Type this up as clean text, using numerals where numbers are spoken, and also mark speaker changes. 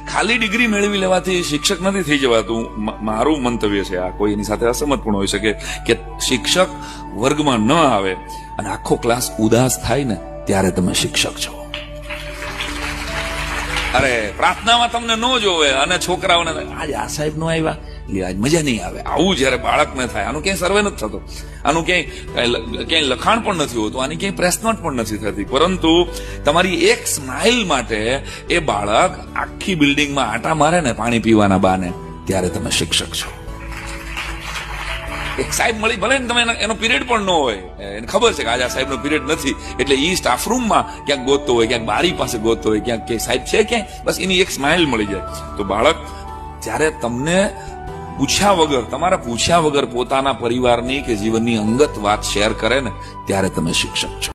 Speaker 1: ખાલી ડિગ્રી મેળવી લેવાથી શિક્ષક નથી થઈ જવાતું. મારું મંતવ્ય છે આ, કોઈ એની સાથે અસહમત પણ હોઈ શકે કે શિક્ષક વર્ગમાં ન આવે અને આખો ક્લાસ ઉદાસ થાય ને ત્યારે તમે શિક્ષક છો. અરે પ્રાર્થનામાં તમને ન જોવે અને છોકરાઓને આજે આ સાહેબ નો આવ્યા, આજ મજા નહીં આવે, આવું જયારે બાળકને થાય. આનું ક્યાંય સર્વે નથી થતો, આનું ક્યાંય લખાણ પણ નથી હોતું, આની ક્યાંય પ્રેસ નોટ પણ નથી થતી, પરંતુ તમારી એક સ્માઇલ માટે એ બાળક આખી બિલ્ડિંગમાં આટા મારે ને પાણી પીવાના બાને, ત્યારે તમે શિક્ષક છો. એક સાહેબ મળી, ભલે ને તમે એનો પીરિયડ પણ ન હોય, એને ખબર છે કે આજે આ સાહેબનો પીરિયડ નથી, એટલે ઈ સ્ટાફ રૂમમાં ક્યાંક ગોતતો હોય, ક્યાંક બારી પાસે ગોતતો હોય, ક્યાંક કે સાહેબ છે ક્યાંય, બસ એની એક સ્માઇલ મળી જાય. તો બાળક જ્યારે તમને પૂછ્યા વગર, તમારા પૂછ્યા વગર પોતાના પરિવારની કે જીવનની અંગત વાત શેર કરે ને, ત્યારે તમે શિક્ષક છો.